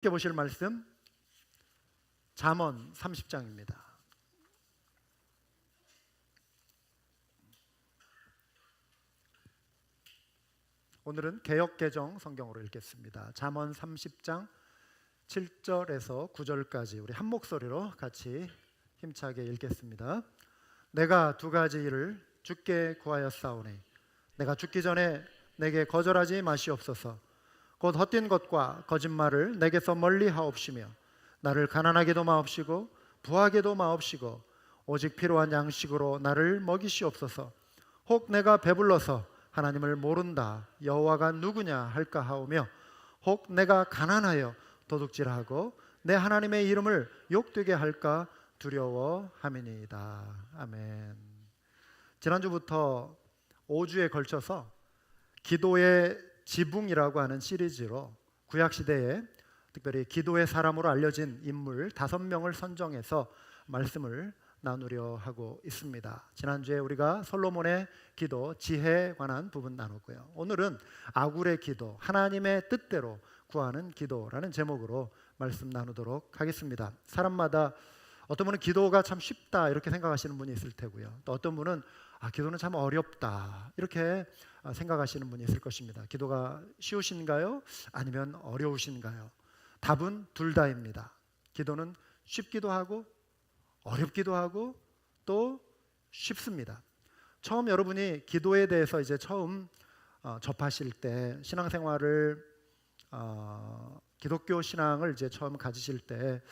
함께 보실 말씀 잠언 30장입니다. 오늘은 개역개정 성경으로 읽겠습니다. 잠언 30장 7절에서 9절까지 우리 한 목소리로 같이 힘차게 읽겠습니다. 내가 두 가지 일을 주께 구하였사오니 내가 죽기 전에 내게 거절하지 마시옵소서. 곧 헛된 것과 거짓말을 내게서 멀리 하옵시며 나를 가난하게도 마옵시고 부하게도 마옵시고 오직 필요한 양식으로 나를 먹이시옵소서. 혹 내가 배불러서 하나님을 모른다 여호와가 누구냐 할까 하오며 혹 내가 가난하여 도둑질하고 내 하나님의 이름을 욕되게 할까 두려워함이니이다. 아멘. 지난주부터 5주에 걸쳐서 기도의 지붕이라고 하는 시리즈로 구약시대에 특별히 기도의 사람으로 알려진 인물 5명을 선정해서 말씀을 나누려 하고 있습니다. 지난주에 우리가 솔로몬의 기도, 지혜에 관한 부분 나눴고요. 오늘은 아굴의 기도, 하나님의 뜻대로 구하는 기도라는 제목으로 말씀 나누도록 하겠습니다. 사람마다 어떤 분은 기도가 참 쉽다 이렇게 생각하시는 분이 있을 테고요. 또 어떤 분은 기도는 참 어렵다 이렇게 생각하시는 분이 있을 것입니다. 기도가 쉬우신가요? 아니면 어려우신가요? 답은 둘 다입니다. 기도는 쉽기도 하고 어렵기도 하고 또 쉽습니다. 처음 여러분이 기도에 대해서 이제 처음 접하실 때 신앙생활을 기독교 신앙을 이제 처음 가지실 때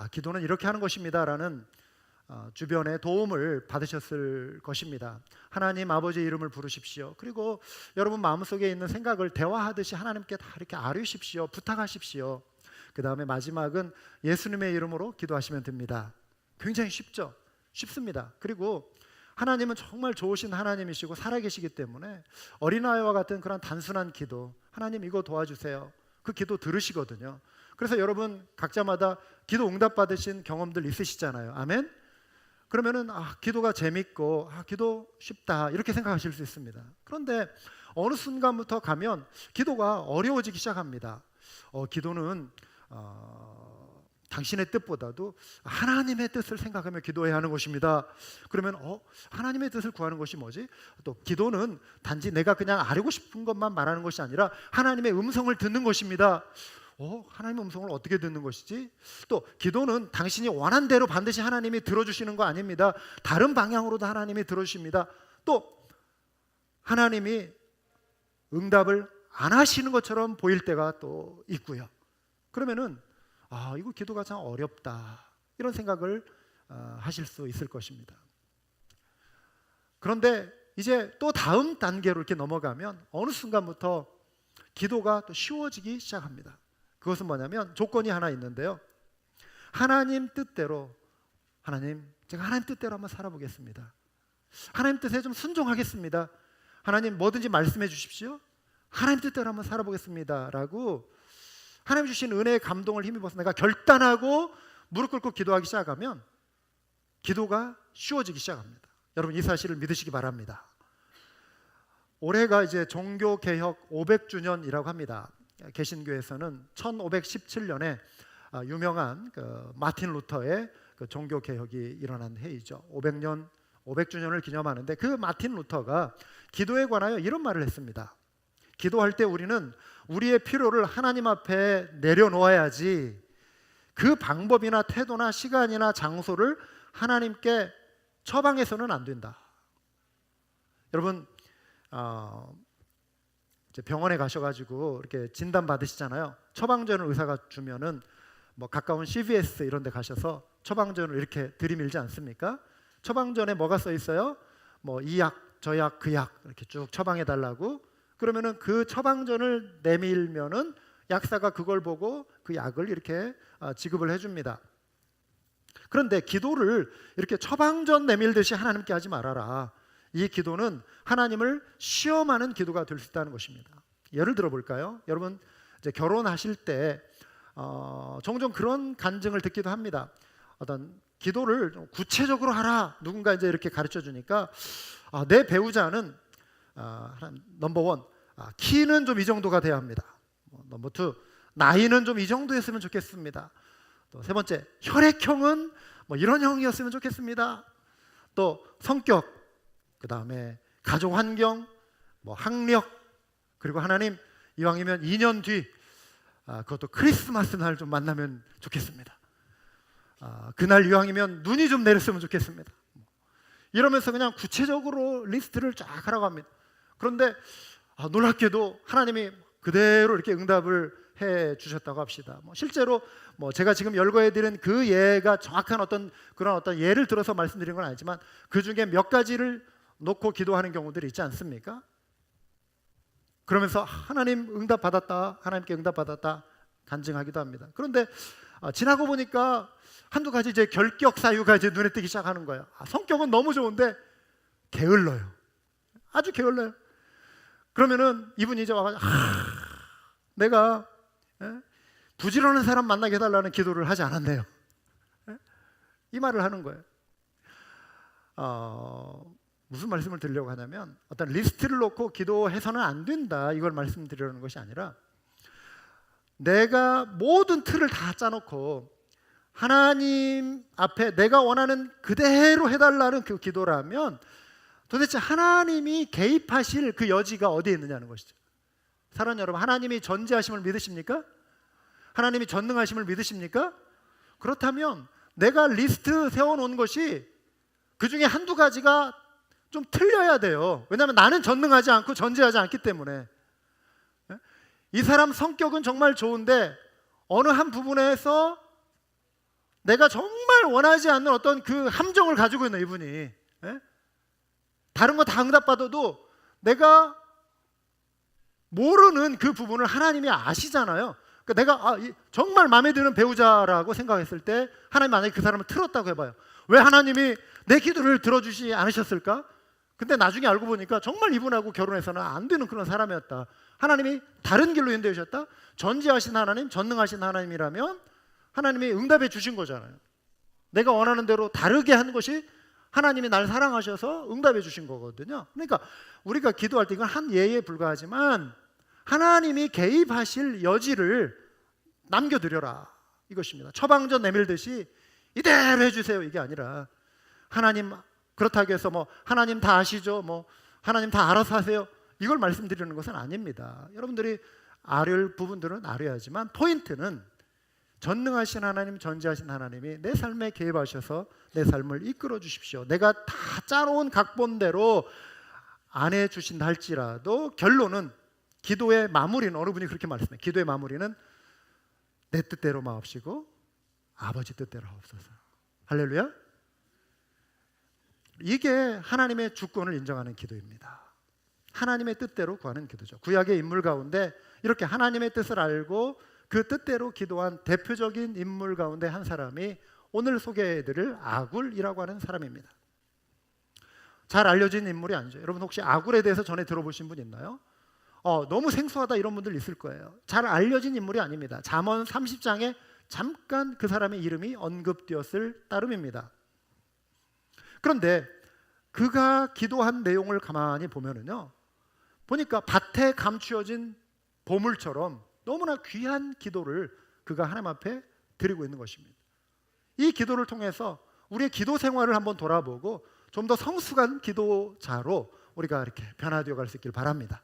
기도는 이렇게 하는 것입니다라는 주변의 도움을 받으셨을 것입니다. 하나님 아버지의 이름을 부르십시오. 그리고 여러분 마음속에 있는 생각을 대화하듯이 하나님께 다 이렇게 아뢰십시오. 부탁하십시오. 그 다음에 마지막은 예수님의 이름으로 기도하시면 됩니다. 굉장히 쉽죠? 쉽습니다. 그리고 하나님은 정말 좋으신 하나님이시고 살아계시기 때문에 어린아이와 같은 그런 단순한 기도, 하나님 이거 도와주세요, 그 기도 들으시거든요. 그래서 여러분 각자마다 기도 응답 받으신 경험들 있으시잖아요. 아멘? 그러면은 기도가 재밌고 기도 쉽다 이렇게 생각하실 수 있습니다. 그런데 어느 순간부터 가면 기도가 어려워지기 시작합니다. 기도는 당신의 뜻보다도 하나님의 뜻을 생각하며 기도해야 하는 것입니다. 그러면 하나님의 뜻을 구하는 것이 뭐지? 또 기도는 단지 내가 그냥 아뢰고 싶은 것만 말하는 것이 아니라 하나님의 음성을 듣는 것입니다. 하나님의 음성을 어떻게 듣는 것이지? 또 기도는 당신이 원한 대로 반드시 하나님이 들어주시는 거 아닙니다. 다른 방향으로도 하나님이 들어주십니다. 또 하나님이 응답을 안 하시는 것처럼 보일 때가 또 있고요. 그러면은 이거 기도가 참 어렵다 이런 생각을 하실 수 있을 것입니다. 그런데 이제 또 다음 단계로 이렇게 넘어가면 어느 순간부터 기도가 또 쉬워지기 시작합니다. 그것은 뭐냐면 조건이 하나 있는데요. 하나님 뜻대로, 하나님 제가 하나님 뜻대로 한번 살아보겠습니다. 하나님 뜻에 좀 순종하겠습니다. 하나님 뭐든지 말씀해 주십시오. 하나님 뜻대로 한번 살아보겠습니다 라고 하나님 주신 은혜의 감동을 힘입어서 내가 결단하고 무릎 꿇고 기도하기 시작하면 기도가 쉬워지기 시작합니다. 여러분 이 사실을 믿으시기 바랍니다. 올해가 이제 종교개혁 500주년이라고 합니다. 개신교에서는 1517년에 유명한 마틴 루터의 종교개혁이 일어난 해이죠. 500주년을 기념하는데 그 마틴 루터가 기도에 관하여 이런 말을 했습니다. 기도할 때 우리는 우리의 필요를 하나님 앞에 내려놓아야지 그 방법이나 태도나 시간이나 장소를 하나님께 처방해서는 안 된다. 여러분 이제 병원에 가셔가지고 이렇게 진단 받으시잖아요. 처방전을 의사가 주면은 뭐 가까운 CVS 이런 데 가셔서 처방전을 이렇게 들이밀지 않습니까? 처방전에 뭐가 써 있어요? 뭐 이 약, 저 약, 그 약 이렇게 쭉 처방해 달라고. 그러면은 그 처방전을 내밀면은 약사가 그걸 보고 그 약을 이렇게 지급을 해줍니다. 그런데 기도를 이렇게 처방전 내밀듯이 하나님께 하지 말아라. 이 기도는 하나님을 시험하는 기도가 될 수 있다는 것입니다. 예를 들어 볼까요? 여러분 이제 결혼하실 때 종종 그런 간증을 듣기도 합니다. 어떤 기도를 좀 구체적으로 하라. 누군가 이제 이렇게 가르쳐 주니까 내 배우자는 넘버 원 키는 좀 이 정도가 돼야 합니다. 넘버 투 나이는 좀 이 정도였으면 좋겠습니다. 또 세 번째, 혈액형은 뭐 이런 형이었으면 좋겠습니다. 또 성격, 그 다음에 가족 환경, 뭐 학력, 그리고 하나님 이왕이면 2년 뒤 그것도 크리스마스 날 좀 만나면 좋겠습니다. 그날 이왕이면 눈이 좀 내렸으면 좋겠습니다. 이러면서 그냥 구체적으로 리스트를 쫙 하라고 합니다. 그런데 놀랍게도 하나님이 그대로 이렇게 응답을 해 주셨다고 합시다. 실제로 제가 지금 열거해드린 그 예가 정확한 그런 어떤 예를 들어서 말씀드린 건 아니지만 그 중에 몇 가지를 놓고 기도하는 경우들이 있지 않습니까? 그러면서 하나님 응답 받았다, 하나님께 응답 받았다 간증하기도 합니다. 그런데 지나고 보니까 한두 가지 이제 결격 사유가 이제 눈에 띄기 시작하는 거예요. 성격은 너무 좋은데 게을러요. 아주 게을러요. 그러면은 이분이 이제 와가지고 내가 부지런한 사람 만나게 해달라는 기도를 하지 않았네요. 이 말을 하는 거예요. 무슨 말씀을 드리려고 하냐면 어떤 리스트를 놓고 기도해서는 안 된다 이걸 말씀드리려는 것이 아니라 내가 모든 틀을 다 짜놓고 하나님 앞에 내가 원하는 그대로 해달라는 그 기도라면 도대체 하나님이 개입하실 그 여지가 어디에 있느냐는 것이죠. 사랑하는 여러분, 하나님이 전지하심을 믿으십니까? 하나님이 전능하심을 믿으십니까? 그렇다면 내가 리스트 세워놓은 것이 그 중에 한두 가지가 좀 틀려야 돼요. 왜냐하면 나는 전능하지 않고 전지하지 않기 때문에. 이 사람 성격은 정말 좋은데 어느 한 부분에서 내가 정말 원하지 않는 어떤 그 함정을 가지고 있는 이분이, 다른 거 다 응답받아도 내가 모르는 그 부분을 하나님이 아시잖아요. 그러니까 내가 정말 마음에 드는 배우자라고 생각했을 때 하나님 만약에 그 사람을 틀었다고 해봐요. 왜 하나님이 내 기도를 들어주지 않으셨을까? 근데 나중에 알고 보니까 정말 이분하고 결혼해서는 안 되는 그런 사람이었다. 하나님이 다른 길로 인도해 주셨다. 전지하신 하나님, 전능하신 하나님이라면 하나님이 응답해 주신 거잖아요. 내가 원하는 대로 다르게 한 것이 하나님이 날 사랑하셔서 응답해 주신 거거든요. 그러니까 우리가 기도할 때 이건 한 예에 불과하지만 하나님이 개입하실 여지를 남겨드려라 이것입니다. 처방전 내밀듯이 이대로 해주세요 이게 아니라 하나님 그렇다고 해서 하나님 다 아시죠? 하나님 다 알아서 하세요 이걸 말씀드리는 것은 아닙니다. 여러분들이 아뢰 부분들은 아뢰야지만 포인트는 전능하신 하나님, 전지하신 하나님이 내 삶에 개입하셔서 내 삶을 이끌어 주십시오. 내가 다 짜놓은 각본대로 안 해주신다 할지라도 결론은 기도의 마무리는 어느 분이 그렇게 말씀해요. 기도의 마무리는 내 뜻대로 마옵시고 아버지 뜻대로 하옵소서. 할렐루야. 이게 하나님의 주권을 인정하는 기도입니다. 하나님의 뜻대로 구하는 기도죠. 구약의 인물 가운데 이렇게 하나님의 뜻을 알고 그 뜻대로 기도한 대표적인 인물 가운데 한 사람이 오늘 소개해드릴 아굴이라고 하는 사람입니다. 잘 알려진 인물이 아니죠. 여러분 혹시 아굴에 대해서 전에 들어보신 분 있나요? 너무 생소하다 이런 분들 있을 거예요. 잘 알려진 인물이 아닙니다. 잠언 30장에 잠깐 그 사람의 이름이 언급되었을 따름입니다. 그런데 그가 기도한 내용을 가만히 보면은요, 보니까 밭에 감추어진 보물처럼 너무나 귀한 기도를 그가 하나님 앞에 드리고 있는 것입니다. 이 기도를 통해서 우리의 기도 생활을 한번 돌아보고 좀 더 성숙한 기도자로 우리가 이렇게 변화되어 갈 수 있길 바랍니다.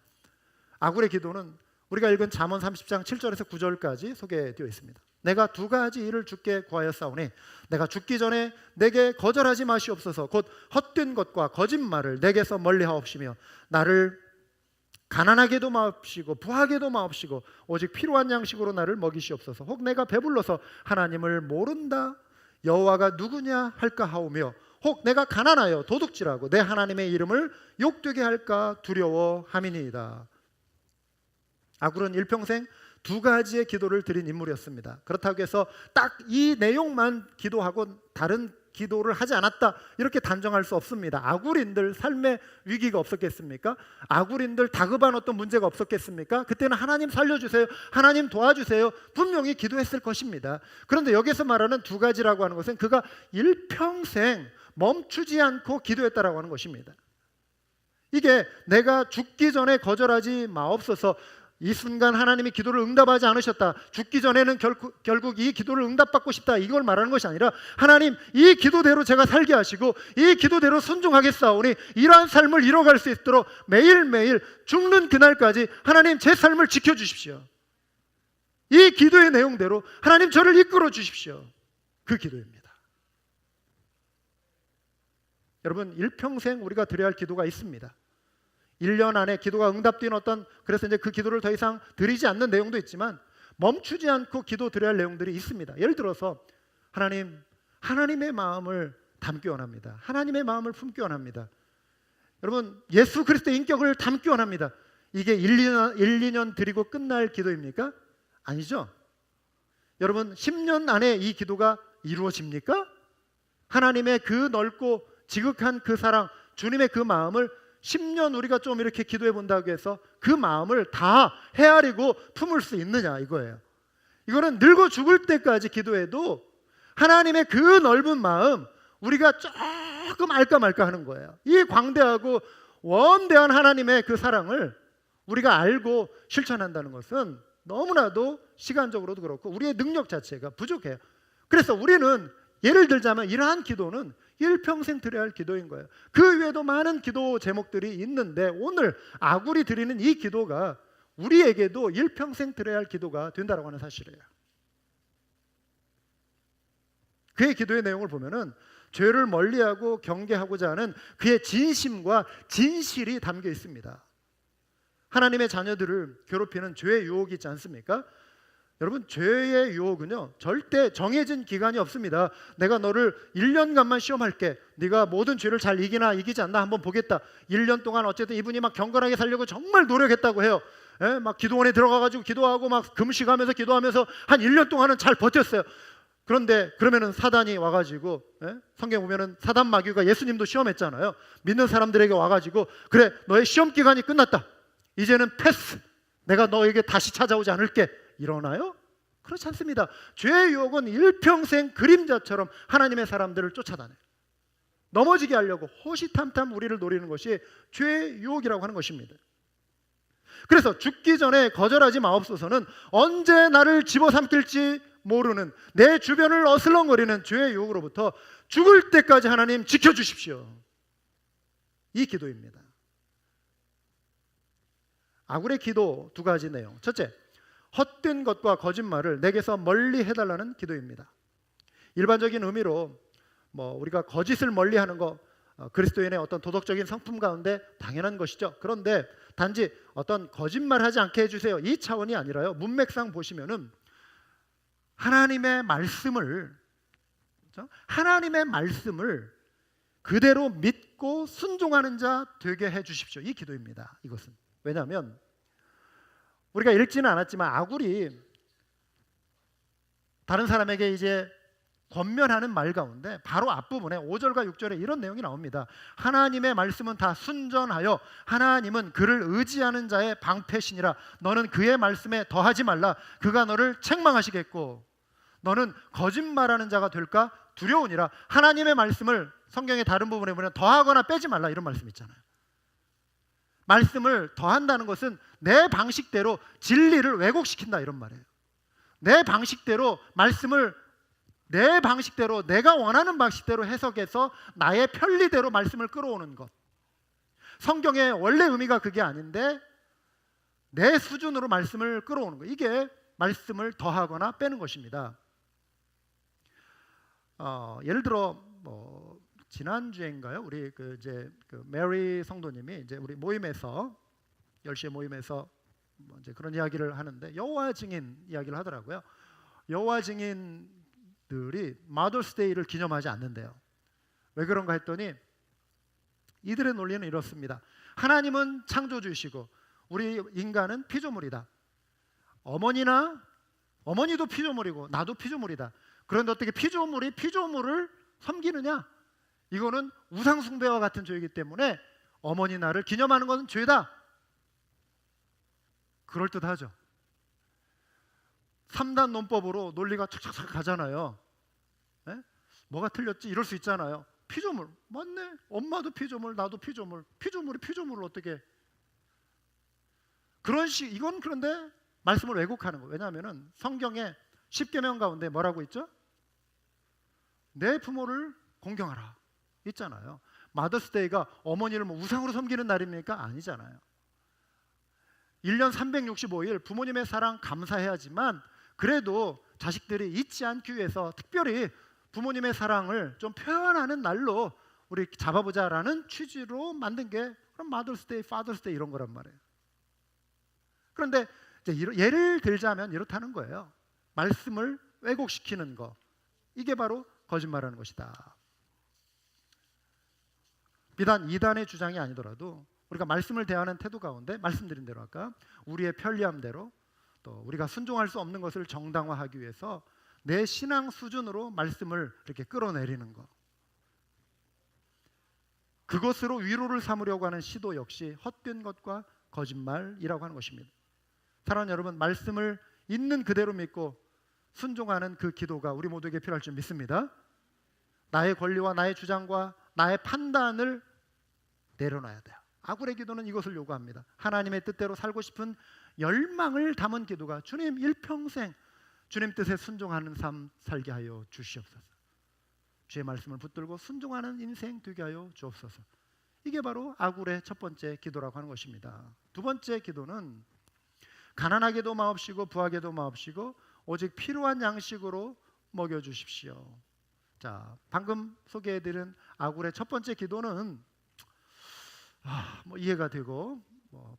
아굴의 기도는 우리가 읽은 잠언 30장 7절에서 9절까지 소개되어 있습니다. 내가 두 가지 일을 주께 구하였사오니 내가 죽기 전에 내게 거절하지 마시옵소서. 곧 헛된 것과 거짓말을 내게서 멀리하옵시며 나를 가난하게도 마옵시고 부하게도 마옵시고 오직 필요한 양식으로 나를 먹이시옵소서. 혹 내가 배불러서 하나님을 모른다 여호와가 누구냐 할까 하오며 혹 내가 가난하여 도둑질하고 내 하나님의 이름을 욕되게 할까 두려워함이니이다. 아굴은 일평생 두 가지의 기도를 드린 인물이었습니다. 그렇다고 해서 딱 이 내용만 기도하고 다른 기도를 하지 않았다 이렇게 단정할 수 없습니다. 아굴인들 삶에 위기가 없었겠습니까? 아굴인들 다급한 어떤 문제가 없었겠습니까? 그때는 하나님 살려주세요, 하나님 도와주세요 분명히 기도했을 것입니다. 그런데 여기서 말하는 두 가지라고 하는 것은 그가 일평생 멈추지 않고 기도했다라고 하는 것입니다. 이게 내가 죽기 전에 거절하지 마옵소서, 이 순간 하나님이 기도를 응답하지 않으셨다, 죽기 전에는 결국 이 기도를 응답받고 싶다, 이걸 말하는 것이 아니라 하나님 이 기도대로 제가 살게 하시고 이 기도대로 순종하겠사오니 이러한 삶을 이뤄갈 수 있도록 매일매일 죽는 그날까지 하나님 제 삶을 지켜주십시오. 이 기도의 내용대로 하나님 저를 이끌어 주십시오. 그 기도입니다. 여러분, 일평생 우리가 드려야 할 기도가 있습니다. 1년 안에 기도가 응답된 그래서 이제 그 기도를 더 이상 드리지 않는 내용도 있지만 멈추지 않고 기도 드려야 할 내용들이 있습니다. 예를 들어서 하나님의 마음을 담기 원합니다. 하나님의 마음을 품기 원합니다. 여러분, 예수 그리스도의 인격을 담기 원합니다. 이게 1, 2년 드리고 끝날 기도입니까? 아니죠. 여러분, 10년 안에 이 기도가 이루어집니까? 하나님의 그 넓고 지극한 그 사랑, 주님의 그 마음을 10년 우리가 좀 이렇게 기도해 본다고 해서 그 마음을 다 헤아리고 품을 수 있느냐, 이거예요. 이거는 늙어 죽을 때까지 기도해도 하나님의 그 넓은 마음 우리가 조금 알까 말까 하는 거예요. 이 광대하고 원대한 하나님의 그 사랑을 우리가 알고 실천한다는 것은 너무나도 시간적으로도 그렇고 우리의 능력 자체가 부족해요. 그래서 우리는 예를 들자면 이러한 기도는 일평생 드려야 할 기도인 거예요. 그 외에도 많은 기도 제목들이 있는데 오늘 아굴이 드리는 이 기도가 우리에게도 일평생 드려야 할 기도가 된다고 하는 사실이에요. 그의 기도의 내용을 보면은 죄를 멀리하고 경계하고자 하는 그의 진심과 진실이 담겨 있습니다. 하나님의 자녀들을 괴롭히는 죄의 유혹이 있지 않습니까? 여러분, 죄의 유혹은요 절대 정해진 기간이 없습니다. 내가 너를 1년간만 시험할게, 네가 모든 죄를 잘 이기나 이기지 않나 한번 보겠다. 1년 동안 어쨌든 이분이 막 경건하게 살려고 정말 노력했다고 해요. 막 기도원에 들어가가지고 기도하고 막 금식하면서 기도하면서 한 1년 동안은 잘 버텼어요. 그런데 그러면은 사단이 와가지고, 성경 보면은 사단 마귀가 예수님도 시험했잖아요. 믿는 사람들에게 와가지고 그래, 너의 시험 기간이 끝났다, 이제는 패스, 내가 너에게 다시 찾아오지 않을게, 이러나요? 그렇지 않습니다. 죄의 유혹은 일평생 그림자처럼 하나님의 사람들을 쫓아다녀요. 넘어지게 하려고 호시탐탐 우리를 노리는 것이 죄의 유혹이라고 하는 것입니다. 그래서 죽기 전에 거절하지 마옵소서는 언제 나를 집어삼킬지 모르는 내 주변을 어슬렁거리는 죄의 유혹으로부터 죽을 때까지 하나님 지켜주십시오. 이 기도입니다. 아굴의 기도 두 가지 내용. 첫째, 헛된 것과 거짓말을 내게서 멀리 해달라는 기도입니다. 일반적인 의미로 우리가 거짓을 멀리하는 거, 그리스도인의 어떤 도덕적인 성품 가운데 당연한 것이죠. 그런데 단지 어떤 거짓말하지 않게 해주세요, 이 차원이 아니라요, 문맥상 보시면은 하나님의 말씀을 그대로 믿고 순종하는 자 되게 해주십시오. 이 기도입니다. 이것은 왜냐하면 우리가 읽지는 않았지만 아굴이 다른 사람에게 이제 권면하는 말 가운데 바로 앞부분에 5절과 6절에 이런 내용이 나옵니다. 하나님의 말씀은 다 순전하여 하나님은 그를 의지하는 자의 방패시니라. 너는 그의 말씀에 더하지 말라. 그가 너를 책망하시겠고 너는 거짓말하는 자가 될까 두려우니라. 하나님의 말씀을 성경의 다른 부분에 보면 더하거나 빼지 말라, 이런 말씀 있잖아요. 말씀을 더한다는 것은 내 방식대로 진리를 왜곡시킨다, 이런 말이에요. 내 방식대로 말씀을 내 방식대로, 내가 원하는 방식대로 해석해서 나의 편리대로 말씀을 끌어오는 것. 성경의 원래 의미가 그게 아닌데 내 수준으로 말씀을 끌어오는 것. 이게 말씀을 더하거나 빼는 것입니다. 예를 들어 지난주인가요? 우리 이제 메리 성도님이 이제 우리 모임에서 10시에 모임에서 이제 그런 이야기를 하는데 여호와 증인 이야기를 하더라고요. 여호와 증인들이 마더스데이를 기념하지 않는데요. 왜 그런가 했더니 이들의 논리는 이렇습니다. 하나님은 창조주이시고 우리 인간은 피조물이다. 어머니도 피조물이고 나도 피조물이다. 그런데 어떻게 피조물이 피조물을 섬기느냐? 이거는 우상숭배와 같은 죄이기 때문에 어머니 날을 기념하는 것은 죄다. 그럴듯하죠. 3단 논법으로 논리가 착착착 가잖아요. 뭐가 틀렸지? 이럴 수 있잖아요. 피조물, 맞네. 엄마도 피조물, 나도 피조물. 피조물이 피조물을 어떻게? 이건 그런데 말씀을 왜곡하는 거예요. 왜냐하면 성경에 10계명 가운데 뭐라고 있죠? 내 부모를 공경하라 있잖아요. 마더스데이가 어머니를 뭐 우상으로 섬기는 날입니까? 아니잖아요. 1년 365일 부모님의 사랑 감사해야지만 그래도 자식들이 잊지 않기 위해서 특별히 부모님의 사랑을 좀 표현하는 날로 우리 잡아보자라는 취지로 만든 게 그럼 마더스데이, 파더스데이 이런 거란 말이에요. 그런데 이제 예를 들자면 이렇다는 거예요. 말씀을 왜곡시키는 거, 이게 바로 거짓말하는 것이다. 비단 이단의 주장이 아니더라도 우리가 말씀을 대하는 태도 가운데 말씀드린 대로 아까 우리의 편리함대로 또 우리가 순종할 수 없는 것을 정당화하기 위해서 내 신앙 수준으로 말씀을 이렇게 끌어내리는 것, 그것으로 위로를 삼으려고 하는 시도 역시 헛된 것과 거짓말이라고 하는 것입니다. 사랑하는 여러분, 말씀을 있는 그대로 믿고 순종하는 그 기도가 우리 모두에게 필요할 줄 믿습니다. 나의 권리와 나의 주장과 나의 판단을 내려놔야 돼요. 아굴의 기도는 이것을 요구합니다. 하나님의 뜻대로 살고 싶은 열망을 담은 기도가 주님 일평생 주님 뜻에 순종하는 삶 살게 하여 주시옵소서. 주의 말씀을 붙들고 순종하는 인생 되게 하여 주옵소서. 이게 바로 아굴의 첫 번째 기도라고 하는 것입니다. 두 번째 기도는 가난하게도 마옵시고 부하게도 마옵시고 오직 필요한 양식으로 먹여주십시오. 자, 방금 소개해드린 아굴의 첫 번째 기도는 이해가 되고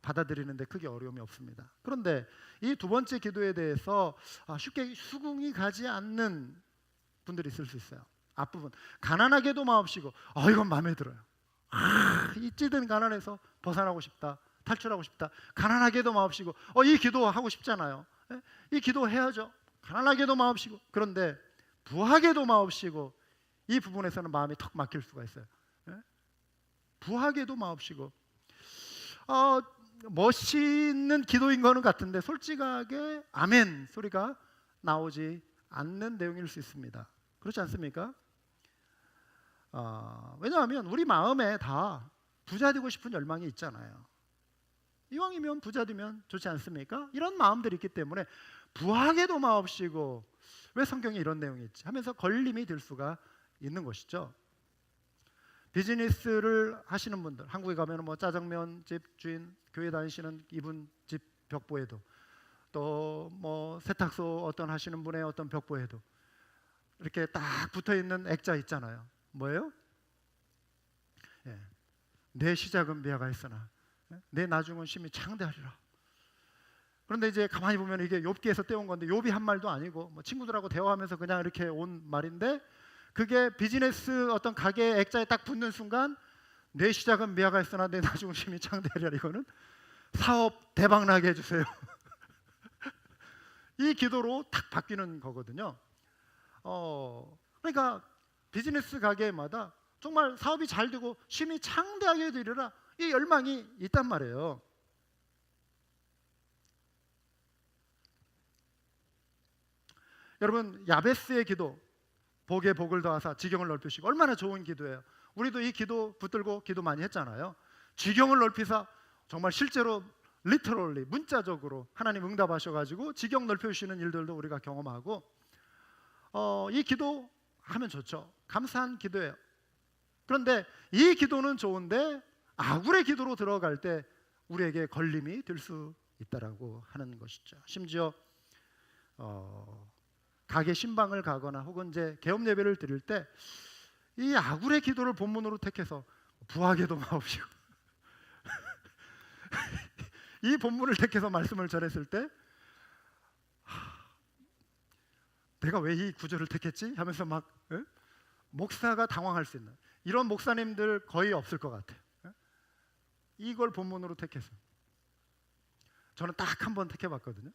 받아들이는데 크게 어려움이 없습니다. 그런데 이 두 번째 기도에 대해서 쉽게 수긍이 가지 않는 분들이 있을 수 있어요. 앞부분 가난하게도 마옵시고 이건 마음에 들어요. 이 찌든 가난에서 벗어나고 싶다, 탈출하고 싶다. 가난하게도 마옵시고 이 기도 하고 싶잖아요. 이 기도 해야죠. 가난하게도 마옵시고. 그런데 부하게도 마옵시고, 이 부분에서는 마음이 턱 막힐 수가 있어요. 부하게도 마옵시고, 멋있는 기도인 거는 같은데 솔직하게 아멘 소리가 나오지 않는 내용일 수 있습니다. 그렇지 않습니까? 왜냐하면 우리 마음에 다 부자 되고 싶은 열망이 있잖아요. 이왕이면 부자 되면 좋지 않습니까? 이런 마음들이 있기 때문에 부하게도 마옵시고, 왜 성경에 이런 내용이 있지 하면서 걸림이 될 수가 있는 것이죠. 비즈니스를 하시는 분들, 한국에 가면 뭐 짜장면 집 주인, 교회 다니시는 이분 집 벽보에도, 또 뭐 세탁소 어떤 하시는 분의 어떤 벽보에도 이렇게 딱 붙어 있는 액자 있잖아요. 뭐예요? 내 시작은 미화가 있으나 내 나중은 심히 창대하리라. 그런데 이제 가만히 보면 이게 욥기에서 떼온 건데 욥이 한 말도 아니고 뭐 친구들하고 대화하면서 그냥 이렇게 온 말인데, 그게 비즈니스 어떤 가게 액자에 딱 붙는 순간 내 시작은 미화가 있으나 내 나중은 심히 창대하리라. 이거는 사업 대박 나게 해주세요. 이 기도로 딱 바뀌는 거거든요. 그러니까 비즈니스 가게마다 정말 사업이 잘 되고 심히 창대하게 되리라, 이 열망이 있단 말이에요. 여러분, 야베스의 기도, 복에 복을 더하사 지경을 넓히시고, 얼마나 좋은 기도예요. 우리도 이 기도 붙들고 기도 많이 했잖아요. 지경을 넓히사, 정말 실제로 리터럴리 문자적으로 하나님 응답하셔가지고 지경 넓혀주시는 일들도 우리가 경험하고, 이 기도 하면 좋죠. 감사한 기도예요. 그런데 이 기도는 좋은데 아굴의 기도로 들어갈 때 우리에게 걸림이 될 수 있다라고 하는 것이죠. 심지어 가게 신방을 가거나 혹은 이제 개업 예배를 드릴 때 이 아굴의 기도를 본문으로 택해서 부하게도 마옵시고 이 본문을 택해서 말씀을 전했을 때 내가 왜 이 구절을 택했지? 하면서 막 목사가 당황할 수 있는 이런 목사님들 거의 없을 것 같아요. 이걸 본문으로 택해서 저는 딱 한 번 택해봤거든요.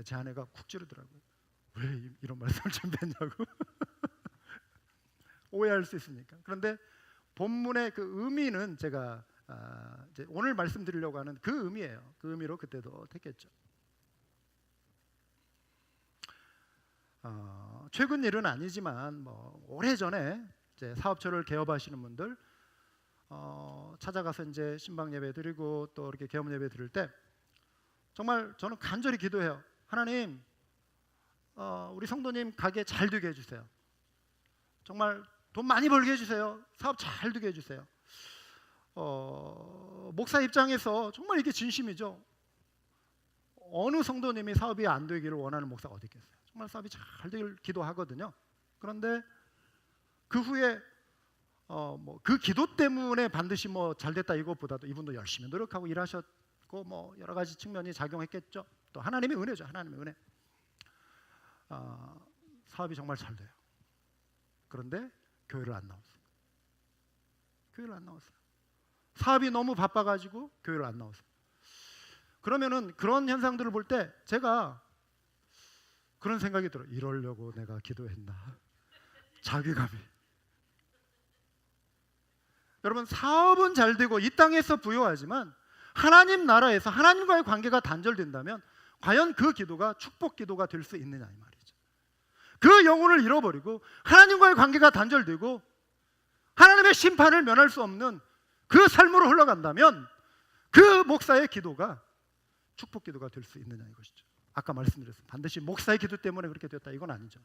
제 아내가 쿡 찌르더라고요. 왜 이런 말씀을 준비했냐고. 오해할 수 있으니까. 그런데 본문의 그 의미는 제가 이제 오늘 말씀드리려고 하는 그 의미예요. 그 의미로 그때도 택했죠. 최근 일은 아니지만 뭐 오래전에 이제 사업처를 개업하시는 분들 찾아가서 이제 신방 예배 드리고 또 이렇게 개업 예배 드릴 때 정말 저는 간절히 기도해요. 하나님, 우리 성도님 가게 잘 되게 해주세요. 정말 돈 많이 벌게 해주세요. 사업 잘 되게 해주세요. 목사 입장에서 정말 이게 진심이죠. 어느 성도님이 사업이 안 되기를 원하는 목사가 어디 있겠어요. 정말 사업이 잘 되길 기도하거든요. 그런데 그 후에 그 기도 때문에 반드시 잘 됐다 이것보다도 이분도 열심히 노력하고 일하셨고 여러 가지 측면이 작용했겠죠. 또 하나님의 은혜죠. 하나님의 은혜. 사업이 정말 잘 돼요. 그런데 교회를 안 나왔어요. 교회를 안 나왔어요. 사업이 너무 바빠가지고 교회를 안 나왔어요. 그러면은 그런 현상들을 볼 때 제가 그런 생각이 들어요. 이러려고 내가 기도했나? 자괴감이. 여러분, 사업은 잘 되고 이 땅에서 부유하지만 하나님 나라에서 하나님과의 관계가 단절된다면 과연 그 기도가 축복 기도가 될 수 있느냐 이 말이죠. 그 영혼을 잃어버리고 하나님과의 관계가 단절되고 하나님의 심판을 면할 수 없는 그 삶으로 흘러간다면 그 목사의 기도가 축복 기도가 될 수 있느냐 이것이죠. 아까 말씀드렸어요. 반드시 목사의 기도 때문에 그렇게 됐다 이건 아니죠.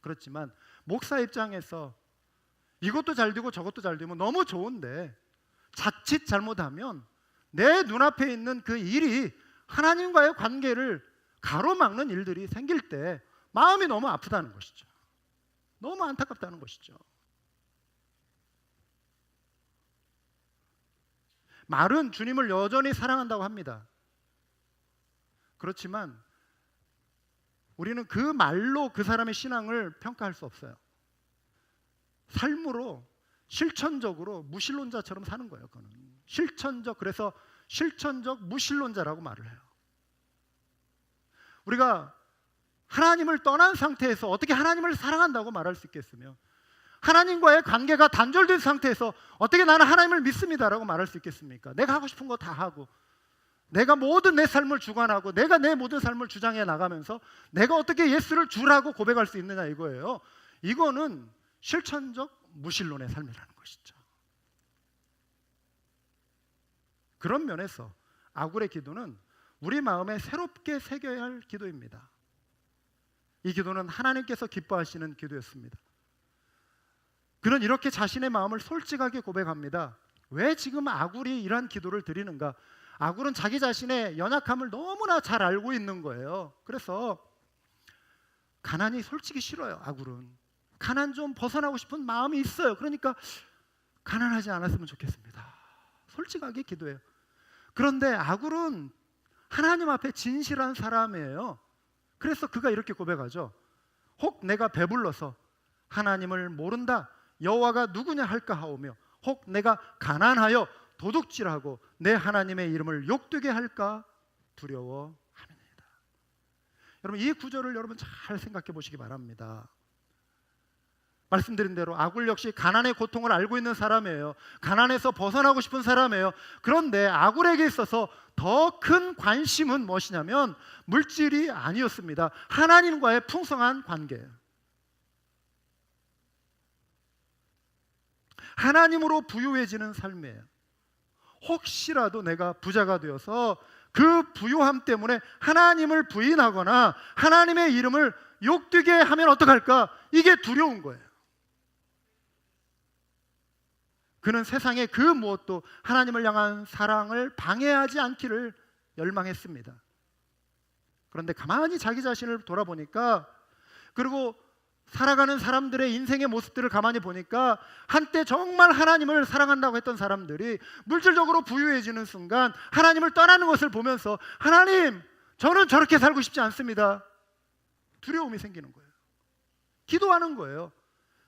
그렇지만 목사 입장에서 이것도 잘 되고 저것도 잘 되면 너무 좋은데 자칫 잘못하면 내 눈앞에 있는 그 일이 하나님과의 관계를 가로막는 일들이 생길 때 마음이 너무 아프다는 것이죠. 너무 안타깝다는 것이죠. 말은 주님을 여전히 사랑한다고 합니다. 그렇지만 우리는 그 말로 그 사람의 신앙을 평가할 수 없어요. 삶으로 실천적으로 무신론자처럼 사는 거예요. 그거는 그래서 실천적 무신론자라고 말을 해요. 우리가 하나님을 떠난 상태에서 어떻게 하나님을 사랑한다고 말할 수 있겠으며 하나님과의 관계가 단절된 상태에서 어떻게 나는 하나님을 믿습니다라고 말할 수 있겠습니까? 내가 하고 싶은 거 다 하고 내가 모든 내 삶을 주관하고 내가 내 모든 삶을 주장해 나가면서 내가 어떻게 예수를 주라고 고백할 수 있느냐 이거예요. 이거는 실천적 무신론의 삶이라는 것이죠. 그런 면에서 아굴의 기도는 우리 마음에 새롭게 새겨야 할 기도입니다. 이 기도는 하나님께서 기뻐하시는 기도였습니다. 그는 이렇게 자신의 마음을 솔직하게 고백합니다. 왜 지금 아굴이 이러한 기도를 드리는가? 아굴은 자기 자신의 연약함을 너무나 잘 알고 있는 거예요. 그래서 가난이 솔직히 싫어요. 아굴은 가난 좀 벗어나고 싶은 마음이 있어요. 그러니까 가난하지 않았으면 좋겠습니다. 솔직하게 기도해요. 그런데 아굴은 하나님 앞에 진실한 사람이에요. 그래서 그가 이렇게 고백하죠. 혹 내가 배불러서 하나님을 모른다 여호와가 누구냐 할까 하오며 혹 내가 가난하여 도둑질하고 내 하나님의 이름을 욕되게 할까 두려워함이니이다. 여러분, 이 구절을 여러분 잘 생각해 보시기 바랍니다. 말씀드린 대로 아굴 역시 가난의 고통을 알고 있는 사람이에요. 가난에서 벗어나고 싶은 사람이에요. 그런데 아굴에게 있어서 더 큰 관심은 무엇이냐면 물질이 아니었습니다. 하나님과의 풍성한 관계예요. 하나님으로 부유해지는 삶이에요. 혹시라도 내가 부자가 되어서 그 부유함 때문에 하나님을 부인하거나 하나님의 이름을 욕되게 하면 어떡할까? 이게 두려운 거예요. 그는 세상의 그 무엇도 하나님을 향한 사랑을 방해하지 않기를 열망했습니다. 그런데 가만히 자기 자신을 돌아보니까, 그리고 살아가는 사람들의 인생의 모습들을 가만히 보니까 한때 정말 하나님을 사랑한다고 했던 사람들이 물질적으로 부유해지는 순간 하나님을 떠나는 것을 보면서 하나님, 저는 저렇게 살고 싶지 않습니다. 두려움이 생기는 거예요. 기도하는 거예요.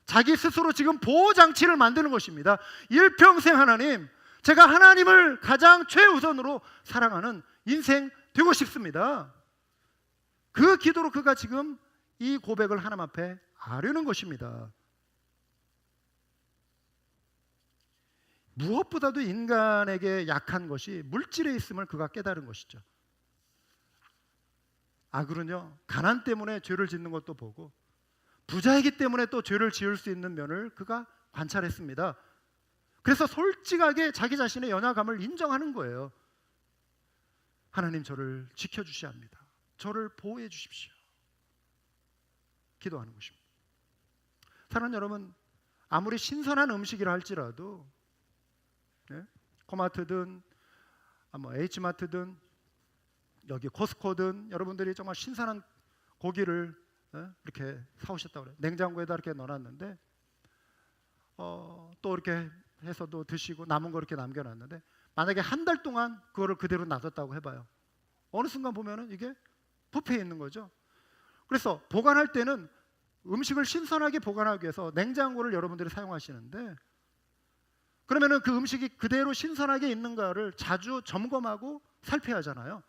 자기 스스로 지금 보호장치를 만드는 것입니다. 일평생 하나님, 제가 하나님을 가장 최우선으로 사랑하는 인생 되고 싶습니다. 그 기도로 그가 지금 이 고백을 하나님 앞에 하려는 것입니다. 무엇보다도 인간에게 약한 것이 물질에 있음을 그가 깨달은 것이죠. 아굴은요, 가난 때문에 죄를 짓는 것도 보고 부자이기 때문에 또 죄를 지을 수 있는 면을 그가 관찰했습니다. 그래서 솔직하게 자기 자신의 연약함을 인정하는 거예요. 하나님 저를 지켜주셔야 합니다. 저를 보호해 주십시오. 기도하는 것입니다. 사랑하는 여러분, 아무리 신선한 음식이라 할지라도 코마트든 H마트든 여기 코스코든 여러분들이 정말 신선한 고기를 이렇게 사오셨다고 그래요. 냉장고에다 이렇게 넣어놨는데 또 이렇게 해서도 드시고 남은 거 이렇게 남겨놨는데 만약에 한 달 동안 그거를 그대로 놔뒀다고 해봐요. 어느 순간 보면은 이게 부패해 있는 거죠. 그래서 보관할 때는 음식을 신선하게 보관하기 위해서 냉장고를 여러분들이 사용하시는데, 그러면은 그 음식이 그대로 신선하게 있는가를 자주 점검하고 살펴야 하잖아요.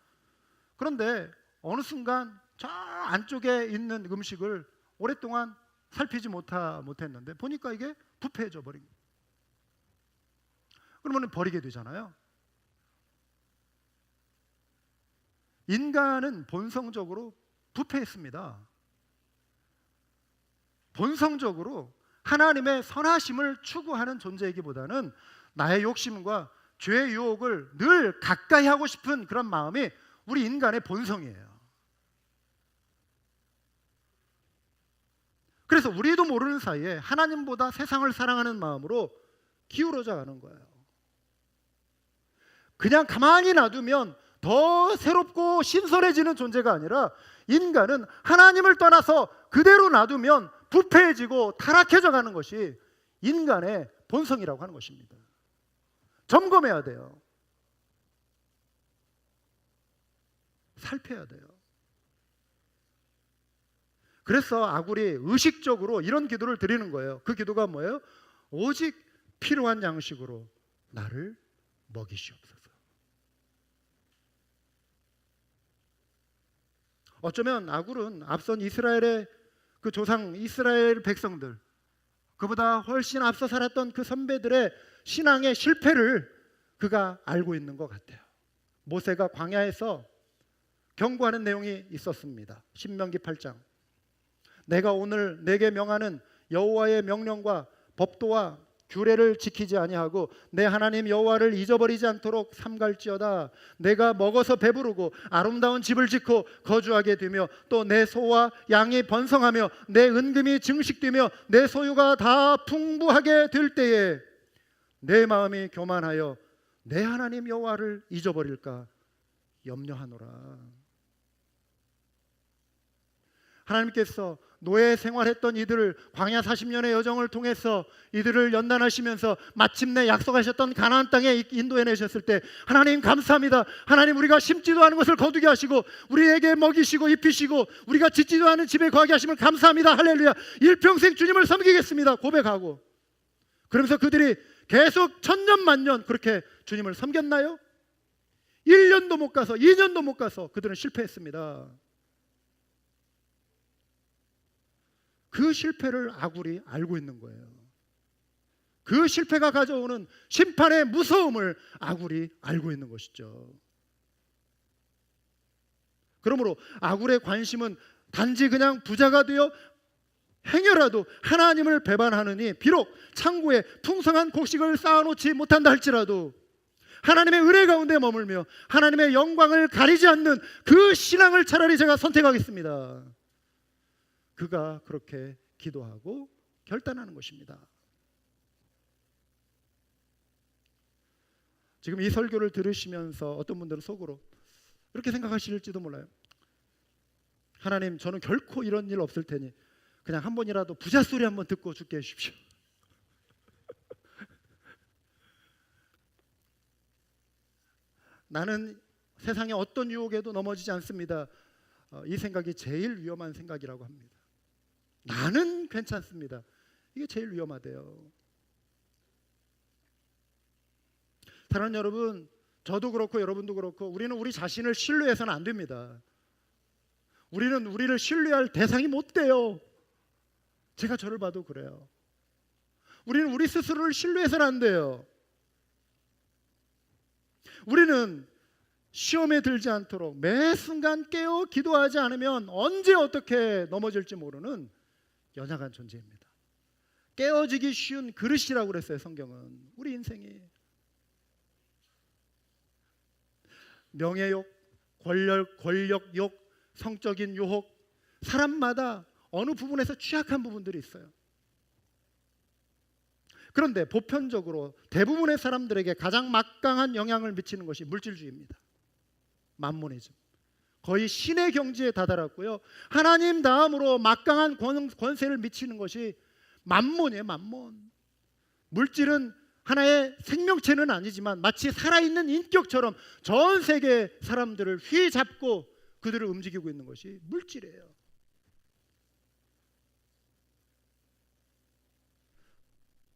그런데 어느 순간 저 안쪽에 있는 음식을 오랫동안 살피지 못했는데 보니까 이게 부패해져 버린 거예요. 그러면 버리게 되잖아요. 인간은 본성적으로 부패했습니다. 본성적으로 하나님의 선하심을 추구하는 존재이기보다는 나의 욕심과 죄의 유혹을 늘 가까이 하고 싶은 그런 마음이 우리 인간의 본성이에요. 그래서 우리도 모르는 사이에 하나님보다 세상을 사랑하는 마음으로 기울어져 가는 거예요. 그냥 가만히 놔두면 더 새롭고 신선해지는 존재가 아니라 인간은 하나님을 떠나서 그대로 놔두면 부패해지고 타락해져 가는 것이 인간의 본성이라고 하는 것입니다. 점검해야 돼요. 살펴야 돼요. 그래서 아굴이 의식적으로 이런 기도를 드리는 거예요. 그 기도가 뭐예요? 오직 필요한 양식으로 나를 먹이시옵소서. 어쩌면 아굴은 앞선 이스라엘의 그 조상 이스라엘 백성들, 그보다 훨씬 앞서 살았던 그 선배들의 신앙의 실패를 그가 알고 있는 것 같아요. 모세가 광야에서 경고하는 내용이 있었습니다. 신명기 8장. 내가 오늘 내게 명하는 여호와의 명령과 법도와 규례를 지키지 아니하고 내 하나님 여호와를 잊어버리지 않도록 삼갈지어다. 내가 먹어서 배부르고 아름다운 집을 짓고 거주하게 되며 또 내 소와 양이 번성하며 내 은금이 증식되며 내 소유가 다 풍부하게 될 때에 내 마음이 교만하여 내 하나님 여호와를 잊어버릴까 염려하노라. 하나님께서 노예 생활했던 이들을 광야 40년의 여정을 통해서 이들을 연단하시면서 마침내 약속하셨던 가나안 땅에 인도해내셨을 때 하나님 감사합니다. 하나님, 우리가 심지도 않은 것을 거두게 하시고 우리에게 먹이시고 입히시고 우리가 짓지도 않은 집에 거하게 하심을 감사합니다. 할렐루야. 일평생 주님을 섬기겠습니다 고백하고, 그러면서 그들이 계속 천년만년 그렇게 주님을 섬겼나요? 1년도 못 가서 2년도 못 가서 그들은 실패했습니다. 그 실패를 아굴이 알고 있는 거예요. 그 실패가 가져오는 심판의 무서움을 아굴이 알고 있는 것이죠. 그러므로 아굴의 관심은 단지 그냥 부자가 되어 행여라도 하나님을 배반하느니 비록 창고에 풍성한 곡식을 쌓아놓지 못한다 할지라도 하나님의 은혜 가운데 머물며 하나님의 영광을 가리지 않는 그 신앙을 차라리 제가 선택하겠습니다. 그가 그렇게 기도하고 결단하는 것입니다. 지금 이 설교를 들으시면서 어떤 분들은 속으로 이렇게 생각하실지도 몰라요. 하나님, 저는 결코 이런 일 없을 테니 그냥 한 번이라도 부자 소리 한번 듣고 죽게 해주십시오. 나는 세상의 어떤 유혹에도 넘어지지 않습니다. 이 생각이 제일 위험한 생각이라고 합니다. 나는 괜찮습니다. 이게 제일 위험하대요. 사랑하는 여러분, 저도 그렇고 여러분도 그렇고 우리는 우리 자신을 신뢰해서는 안 됩니다. 우리는 우리를 신뢰할 대상이 못 돼요. 제가 저를 봐도 그래요. 우리는 우리 스스로를 신뢰해서는 안 돼요. 우리는 시험에 들지 않도록 매 순간 깨어 기도하지 않으면 언제 어떻게 넘어질지 모르는 연약한 존재입니다. 깨어지기 쉬운 그릇이라고 그랬어요. 성경은. 우리 인생이 명예욕, 권력욕, 성적인 유혹, 사람마다 어느 부분에서 취약한 부분들이 있어요. 그런데 보편적으로 대부분의 사람들에게 가장 막강한 영향을 미치는 것이 물질주의입니다. 만모니즘. 거의 신의 경지에 다다랐고요. 하나님 다음으로 막강한 권세를 미치는 것이 만몬이에요. 만몬. 물질은 하나의 생명체는 아니지만 마치 살아있는 인격처럼 전 세계 사람들을 휘잡고 그들을 움직이고 있는 것이 물질이에요.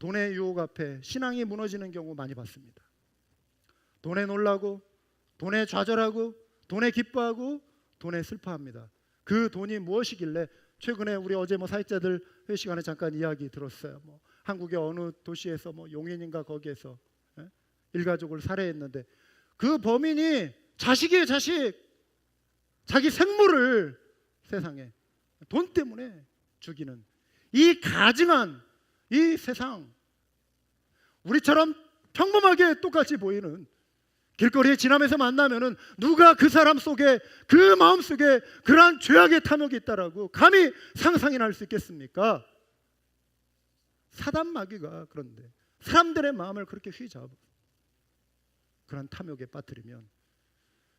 돈의 유혹 앞에 신앙이 무너지는 경우 많이 봤습니다. 돈에 놀라고, 돈에 좌절하고, 돈에 기뻐하고, 돈에 슬퍼합니다. 그 돈이 무엇이길래, 최근에 우리 어제 사역자들 회의 시간에 잠깐 이야기 들었어요. 한국의 어느 도시에서 용인인가 거기에서 일가족을 살해했는데 그 범인이 자식이에요. 자식. 자기 생물을 세상에 돈 때문에 죽이는 이 가증한 이 세상, 우리처럼 평범하게 똑같이 보이는 길거리에 지나면서 만나면은 누가 그 사람 속에, 그 마음 속에 그러한 죄악의 탐욕이 있다라고 감히 상상이나 할 수 있겠습니까? 사단 마귀가 그런데 사람들의 마음을 그렇게 휘잡아 그런 탐욕에 빠뜨리면,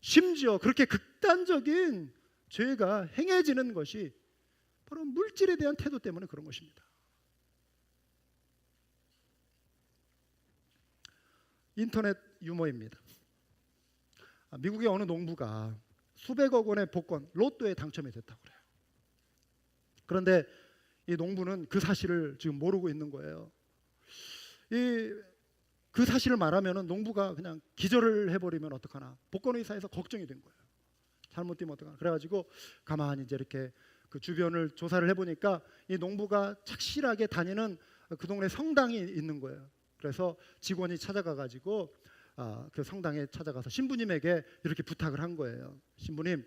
심지어 그렇게 극단적인 죄가 행해지는 것이 바로 물질에 대한 태도 때문에 그런 것입니다. 인터넷 유머입니다. 미국의 어느 농부가 수백억 원의 복권, 로또에 당첨이 됐다고 그래요. 그런데 이 농부는 그 사실을 지금 모르고 있는 거예요. 그 사실을 말하면 농부가 그냥 기절을 해버리면 어떡하나, 복권의사에서 걱정이 된 거예요. 잘못 뛰면 어떡하나. 그래가지고 가만히 이제 이렇게 그 주변을 조사를 해보니까 이 농부가 착실하게 다니는 그 동네 성당이 있는 거예요. 그래서 직원이 찾아가가지고 그 성당에 찾아가서 신부님에게 이렇게 부탁을 한 거예요. 신부님,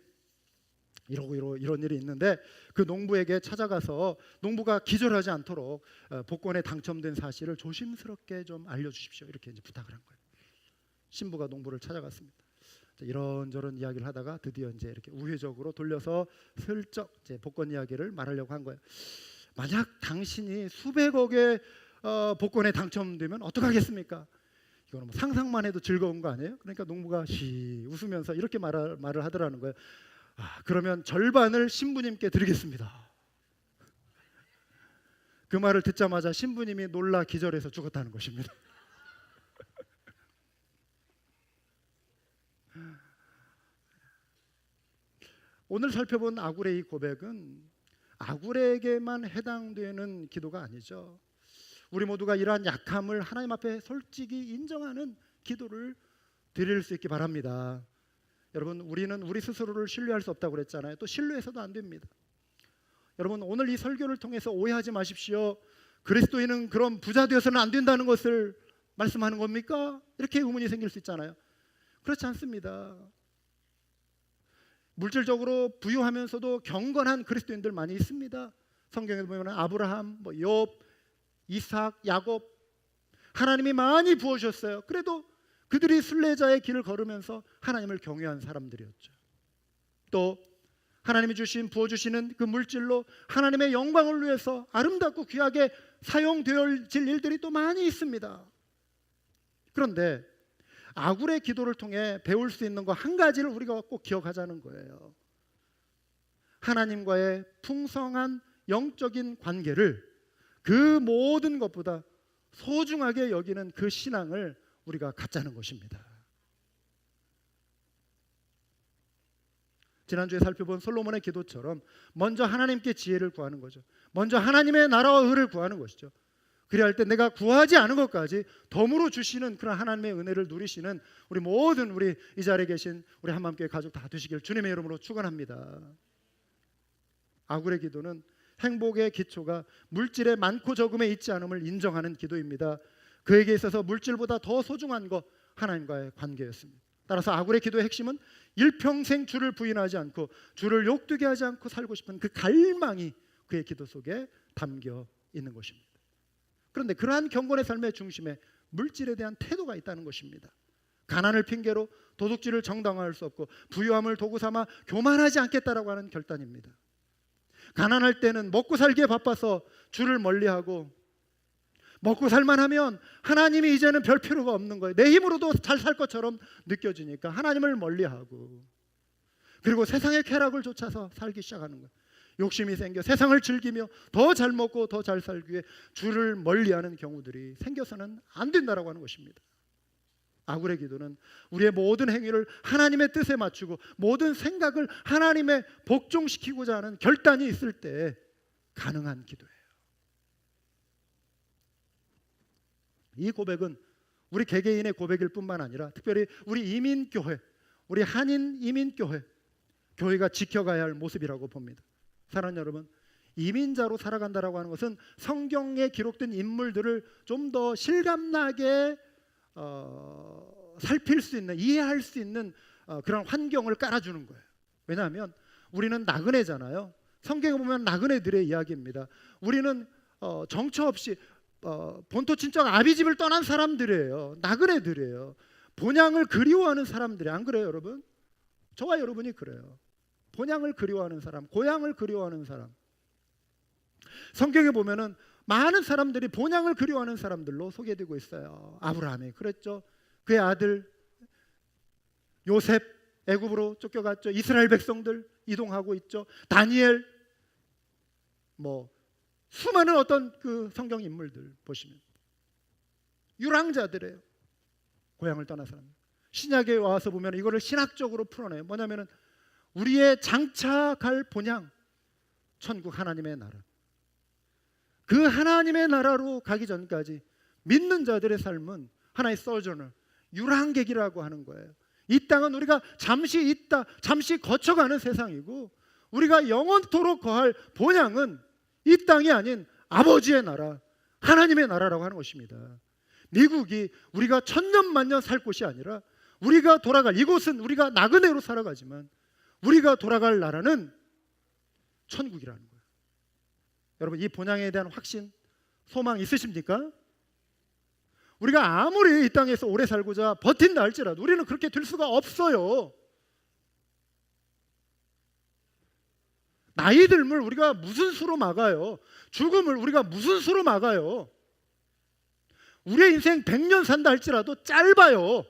이런 일이 있는데 그 농부에게 찾아가서 농부가 기절하지 않도록 복권에 당첨된 사실을 조심스럽게 좀 알려주십시오. 이렇게 이제 부탁을 한 거예요. 신부가 농부를 찾아갔습니다. 이런저런 이야기를 하다가 드디어 이제 이렇게 우회적으로 돌려서 슬쩍 이제 복권 이야기를 말하려고 한 거예요. 만약 당신이 수백억의 복권에 당첨되면 어떡하겠습니까? 이거는 상상만 해도 즐거운 거 아니에요? 그러니까 농부가 웃으면서 이렇게 말을 하더라는 거예요. 그러면 절반을 신부님께 드리겠습니다. 그 말을 듣자마자 신부님이 놀라 기절해서 죽었다는 것입니다. 오늘 살펴본 아구레의 고백은 아구레에게만 해당되는 기도가 아니죠. 우리 모두가 이러한 약함을 하나님 앞에 솔직히 인정하는 기도를 드릴 수 있기 바랍니다. 여러분, 우리는 우리 스스로를 신뢰할 수 없다고 그랬잖아요. 또 신뢰해서도 안 됩니다. 여러분, 오늘 이 설교를 통해서 오해하지 마십시오. 그리스도인은 그럼 부자 되어서는 안 된다는 것을 말씀하는 겁니까? 이렇게 의문이 생길 수 있잖아요. 그렇지 않습니다. 물질적으로 부유하면서도 경건한 그리스도인들 많이 있습니다. 성경에 보면 아브라함, 욥, 이삭, 야곱, 하나님이 많이 부어주셨어요. 그래도 그들이 순례자의 길을 걸으면서 하나님을 경외한 사람들이었죠. 또 하나님이 부어주시는 그 물질로 하나님의 영광을 위해서 아름답고 귀하게 사용되어질 일들이 또 많이 있습니다. 그런데 아굴의 기도를 통해 배울 수 있는 거 한 가지를 우리가 꼭 기억하자는 거예요. 하나님과의 풍성한 영적인 관계를 그 모든 것보다 소중하게 여기는 그 신앙을 우리가 갖자는 것입니다. 지난주에 살펴본 솔로몬의 기도처럼 먼저 하나님께 지혜를 구하는 거죠. 먼저 하나님의 나라와 의를 구하는 것이죠. 그래야 할 때 내가 구하지 않은 것까지 덤으로 주시는 그런 하나님의 은혜를 누리시는 우리 모든 우리 이 자리에 계신 우리 한마음교회 가족 다 되시길 주님의 이름으로 축원합니다. 아굴의 기도는 행복의 기초가 물질의 많고 적음에 있지 않음을 인정하는 기도입니다. 그에게 있어서 물질보다 더 소중한 것 하나님과의 관계였습니다. 따라서 아굴의 기도의 핵심은 일평생 주를 부인하지 않고 주를 욕되게 하지 않고 살고 싶은 그 갈망이 그의 기도 속에 담겨 있는 것입니다. 그런데 그러한 경건의 삶의 중심에 물질에 대한 태도가 있다는 것입니다. 가난을 핑계로 도둑질을 정당화할 수 없고 부유함을 도구 삼아 교만하지 않겠다라고 하는 결단입니다. 가난할 때는 먹고 살기에 바빠서 주를 멀리하고, 먹고 살만하면 하나님이 이제는 별 필요가 없는 거예요. 내 힘으로도 잘 살 것처럼 느껴지니까 하나님을 멀리하고, 그리고 세상의 쾌락을 쫓아서 살기 시작하는 거예요. 욕심이 생겨 세상을 즐기며 더 잘 먹고 더 잘 살기 위해 주를 멀리하는 경우들이 생겨서는 안 된다라고 하는 것입니다. 아굴의 기도는 우리의 모든 행위를 하나님의 뜻에 맞추고 모든 생각을 하나님의 복종시키고자 하는 결단이 있을 때 가능한 기도예요. 이 고백은 우리 개개인의 고백일 뿐만 아니라 특별히 우리 이민교회, 우리 한인 이민교회, 교회가 지켜가야 할 모습이라고 봅니다. 사랑하는 여러분, 이민자로 살아간다라고 하는 것은 성경에 기록된 인물들을 좀 더 실감나게 살필 수 있는, 이해할 수 있는 그런 환경을 깔아주는 거예요. 왜냐하면 우리는 나그네잖아요. 성경에 보면 나그네들의 이야기입니다. 우리는 정처 없이 본토 친척 아비집을 떠난 사람들이에요. 나그네들이에요. 본향을 그리워하는 사람들이, 안 그래요 여러분? 저와 여러분이 그래요. 본향을 그리워하는 사람, 고향을 그리워하는 사람. 성경에 보면은 많은 사람들이 본향을 그리워하는 사람들로 소개되고 있어요. 아브라함이 그랬죠. 그의 아들 요셉 애굽으로 쫓겨갔죠. 이스라엘 백성들 이동하고 있죠. 다니엘, 수많은 어떤 그 성경 인물들 보시면 유랑자들이에요. 고향을 떠난 사람. 신약에 와서 보면 이거를 신학적으로 풀어내요. 뭐냐면은 우리의 장차갈 본향, 천국 하나님의 나라. 그 하나님의 나라로 가기 전까지 믿는 자들의 삶은 하나의 소저너, 유랑객이라고 하는 거예요. 이 땅은 우리가 잠시 있다, 잠시 거쳐가는 세상이고, 우리가 영원토록 거할 본향은 이 땅이 아닌 아버지의 나라, 하나님의 나라라고 하는 것입니다. 미국이 우리가 천년만년 살 곳이 아니라 우리가 돌아갈, 이곳은 우리가 나그네로 살아가지만 우리가 돌아갈 나라는 천국이라는 거예요. 여러분, 이 본향에 대한 확신, 소망 있으십니까? 우리가 아무리 이 땅에서 오래 살고자 버틴다 할지라도 우리는 그렇게 될 수가 없어요. 나이 들면 우리가 무슨 수로 막아요? 죽음을 우리가 무슨 수로 막아요? 우리의 인생 100년 산다 할지라도 짧아요.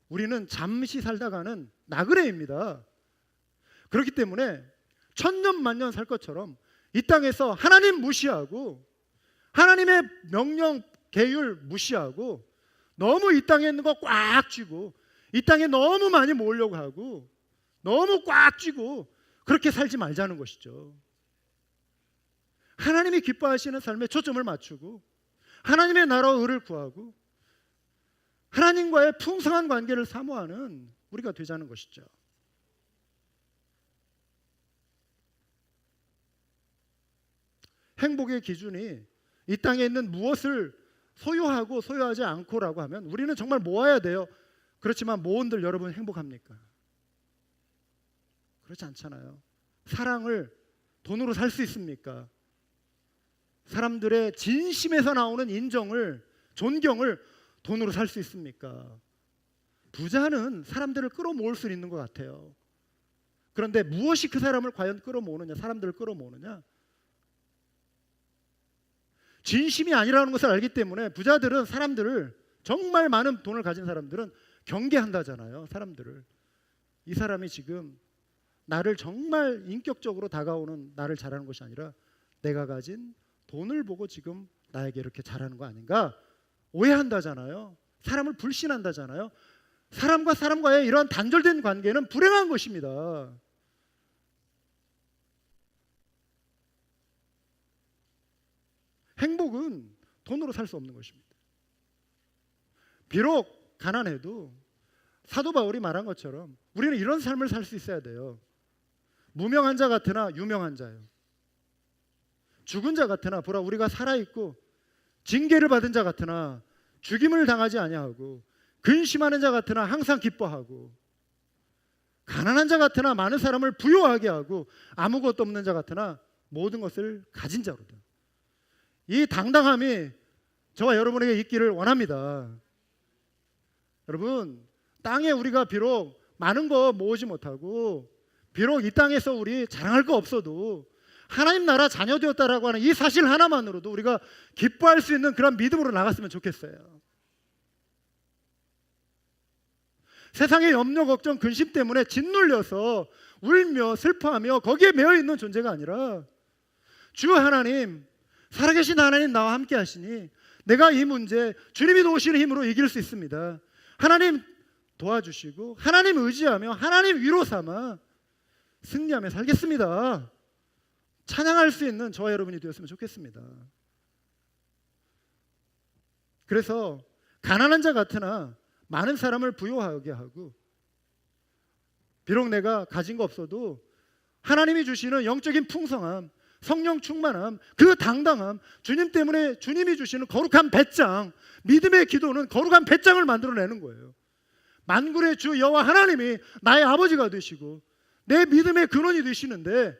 우리는 잠시 살다가는 나그네입니다. 그렇기 때문에 천년 만년 살 것처럼 이 땅에서 하나님 무시하고 하나님의 명령 계율 무시하고 너무 이 땅에 있는 거 꽉 쥐고 이 땅에 너무 많이 모으려고 하고 너무 꽉 쥐고 그렇게 살지 말자는 것이죠. 하나님이 기뻐하시는 삶에 초점을 맞추고 하나님의 나라와 의를 구하고 하나님과의 풍성한 관계를 사모하는 우리가 되자는 것이죠. 행복의 기준이 이 땅에 있는 무엇을 소유하고 소유하지 않고라고 하면 우리는 정말 모아야 돼요. 그렇지만 모은들 여러분 행복합니까? 그렇지 않잖아요. 사랑을 돈으로 살 수 있습니까? 사람들의 진심에서 나오는 인정을, 존경을 돈으로 살 수 있습니까? 부자는 사람들을 끌어모을 수 있는 것 같아요. 그런데 무엇이 그 사람을 과연 끌어모으느냐, 사람들을 끌어모으느냐? 진심이 아니라는 것을 알기 때문에 부자들은 사람들을, 정말 많은 돈을 가진 사람들은 경계한다잖아요. 사람들을. 이 사람이 지금 나를 정말 인격적으로 다가오는 나를 잘하는 것이 아니라 내가 가진 돈을 보고 지금 나에게 이렇게 잘하는 거 아닌가 오해한다잖아요. 사람을 불신한다잖아요. 사람과 사람과의 이러한 단절된 관계는 불행한 것입니다. 행복은 돈으로 살 수 없는 것입니다. 비록 가난해도 사도 바울이 말한 것처럼 우리는 이런 삶을 살 수 있어야 돼요. 무명한 자 같으나 유명한 자요. 죽은 자 같으나 보라 우리가 살아있고 징계를 받은 자 같으나 죽임을 당하지 아니하고 근심하는 자 같으나 항상 기뻐하고 가난한 자 같으나 많은 사람을 부유하게 하고 아무것도 없는 자 같으나 모든 것을 가진 자로다. 이 당당함이 저와 여러분에게 있기를 원합니다. 여러분, 땅에 우리가 비록 많은 거 모으지 못하고 비록 이 땅에서 우리 자랑할 거 없어도 하나님 나라 자녀 되었다라고 하는 이 사실 하나만으로도 우리가 기뻐할 수 있는 그런 믿음으로 나갔으면 좋겠어요. 세상의 염려, 걱정, 근심 때문에 짓눌려서 울며 슬퍼하며 거기에 매여 있는 존재가 아니라 주 하나님, 살아계신 하나님 나와 함께 하시니 내가 이 문제 주님이 도우시는 힘으로 이길 수 있습니다. 하나님 도와주시고 하나님 의지하며 하나님 위로 삼아 승리하며 살겠습니다. 찬양할 수 있는 저와 여러분이 되었으면 좋겠습니다. 그래서 가난한 자 같으나 많은 사람을 부유하게 하고 비록 내가 가진 거 없어도 하나님이 주시는 영적인 풍성함, 성령 충만함, 그 당당함, 주님 때문에 주님이 주시는 거룩한 배짱, 믿음의 기도는 거룩한 배짱을 만들어내는 거예요. 만군의 주 여호와 하나님이 나의 아버지가 되시고 내 믿음의 근원이 되시는데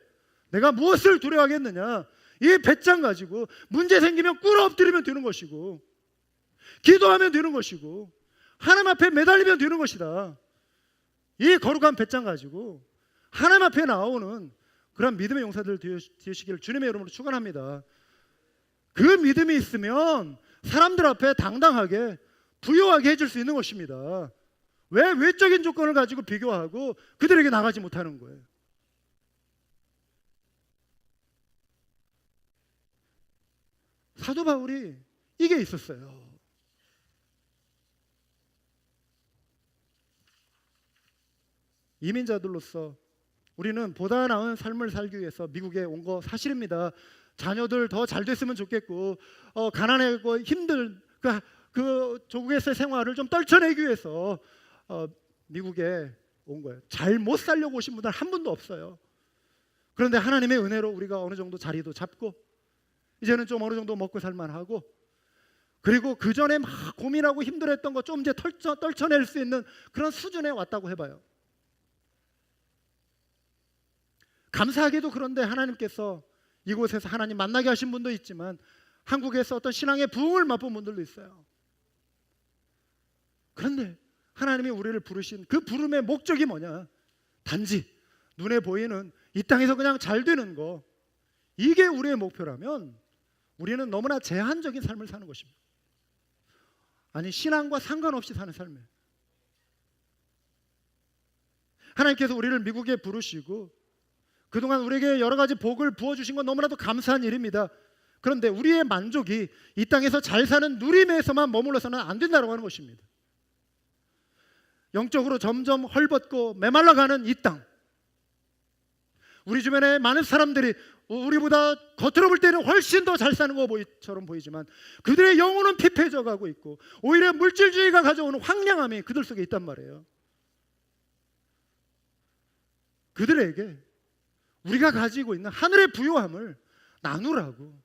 내가 무엇을 두려워하겠느냐? 이 배짱 가지고 문제 생기면 꿇어 엎드리면 되는 것이고 기도하면 되는 것이고 하나님 앞에 매달리면 되는 것이다. 이 거룩한 배짱 가지고 하나님 앞에 나오는 그런 믿음의 용사들 되시기를 주님의 이름으로 축원합니다. 그 믿음이 있으면 사람들 앞에 당당하게 부유하게 해줄 수 있는 것입니다. 왜 외적인 조건을 가지고 비교하고 그들에게 나가지 못하는 거예요? 사도 바울이 이게 있었어요. 이민자들로서 우리는 보다 나은 삶을 살기 위해서 미국에 온 거 사실입니다. 자녀들 더 잘 됐으면 좋겠고 가난하고 힘든 그 조국에서의 생활을 좀 떨쳐내기 위해서 미국에 온 거예요. 잘 못 살려고 오신 분들 한 분도 없어요. 그런데 하나님의 은혜로 우리가 어느 정도 자리도 잡고 이제는 좀 어느 정도 먹고 살만하고 그리고 그 전에 막 고민하고 힘들었던 거 좀 이제 떨쳐낼 수 있는 그런 수준에 왔다고 해봐요. 감사하게도 그런데 하나님께서 이곳에서 하나님 만나게 하신 분도 있지만 한국에서 어떤 신앙의 부흥을 맛본 분들도 있어요. 그런데 하나님이 우리를 부르신 그 부름의 목적이 뭐냐? 단지 눈에 보이는 이 땅에서 그냥 잘 되는 거, 이게 우리의 목표라면 우리는 너무나 제한적인 삶을 사는 것입니다. 아니, 신앙과 상관없이 사는 삶이에요. 하나님께서 우리를 미국에 부르시고 그동안 우리에게 여러 가지 복을 부어주신 건 너무나도 감사한 일입니다. 그런데 우리의 만족이 이 땅에서 잘 사는 누림에서만 머물러서는 안 된다고 하는 것입니다. 영적으로 점점 헐벗고 메말라가는 이 땅, 우리 주변에 많은 사람들이 우리보다 겉으로 볼 때는 훨씬 더 잘 사는 것처럼 보이지만 그들의 영혼은 피폐해져 가고 있고 오히려 물질주의가 가져오는 황량함이 그들 속에 있단 말이에요. 그들에게 우리가 가지고 있는 하늘의 부요함을 나누라고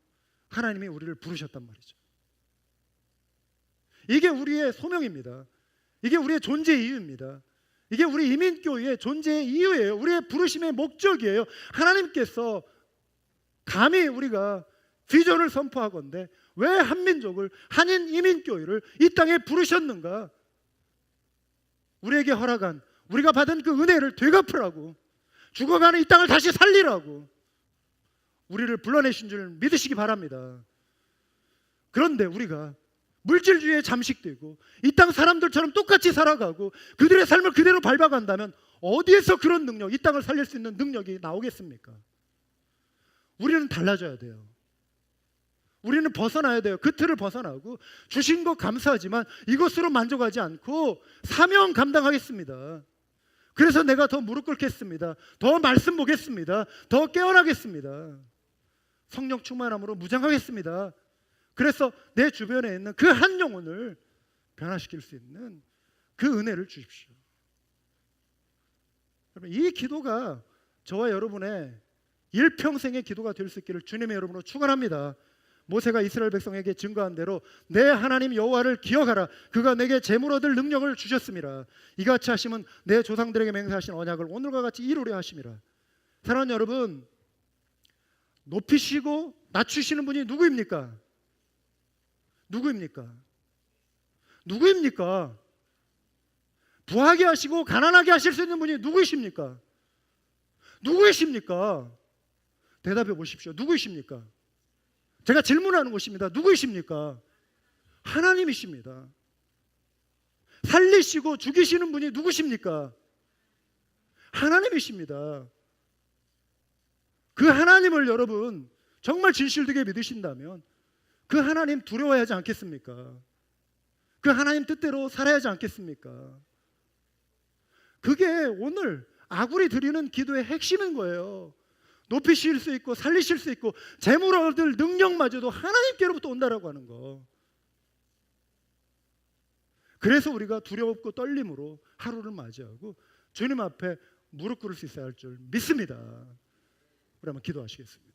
하나님이 우리를 부르셨단 말이죠. 이게 우리의 소명입니다. 이게 우리의 존재의 이유입니다. 이게 우리 이민교회의 존재의 이유예요. 우리의 부르심의 목적이에요. 하나님께서 감히 우리가 비전을 선포하건대 왜 한민족을, 한인 이민교회를 이 땅에 부르셨는가? 우리에게 허락한, 우리가 받은 그 은혜를 되갚으라고, 죽어가는 이 땅을 다시 살리라고 우리를 불러내신 줄 믿으시기 바랍니다. 그런데 우리가 물질주의에 잠식되고 이 땅 사람들처럼 똑같이 살아가고 그들의 삶을 그대로 밟아간다면 어디에서 그런 능력, 이 땅을 살릴 수 있는 능력이 나오겠습니까? 우리는 달라져야 돼요. 우리는 벗어나야 돼요. 그 틀을 벗어나고 주신 것 감사하지만 이것으로 만족하지 않고 사명 감당하겠습니다. 그래서 내가 더 무릎 꿇겠습니다. 더 말씀 보겠습니다. 더 깨어나겠습니다. 성령 충만함으로 무장하겠습니다. 그래서 내 주변에 있는 그 한 영혼을 변화시킬 수 있는 그 은혜를 주십시오. 여러분, 이 기도가 저와 여러분의 일평생의 기도가 될 수 있기를 주님의 이름으로 축원합니다. 모세가 이스라엘 백성에게 증거한 대로 내 하나님 여호와를 기억하라. 그가 내게 재물 얻을 능력을 주셨음이라. 이같이 하심은 내 조상들에게 맹세하신 언약을 오늘과 같이 이루려 하심이라. 사랑하는 여러분, 높이시고 낮추시는 분이 누구입니까? 누구입니까? 누구입니까? 부하게 하시고 가난하게 하실 수 있는 분이 누구이십니까? 누구이십니까? 대답해 보십시오. 누구이십니까? 제가 질문하는 것입니다. 누구이십니까? 하나님이십니다. 살리시고 죽이시는 분이 누구십니까? 하나님이십니다. 그 하나님을 여러분 정말 진실되게 믿으신다면 그 하나님 두려워하지 않겠습니까? 그 하나님 뜻대로 살아야 하지 않겠습니까? 그게 오늘 아굴이 드리는 기도의 핵심인 거예요. 높이실 수 있고 살리실 수 있고 재물 얻을 능력마저도 하나님께로부터 온다라고 하는 거. 그래서 우리가 두렵고 떨림으로 하루를 맞이하고 주님 앞에 무릎 꿇을 수 있어야 할 줄 믿습니다. 우리 한번 기도하시겠습니다.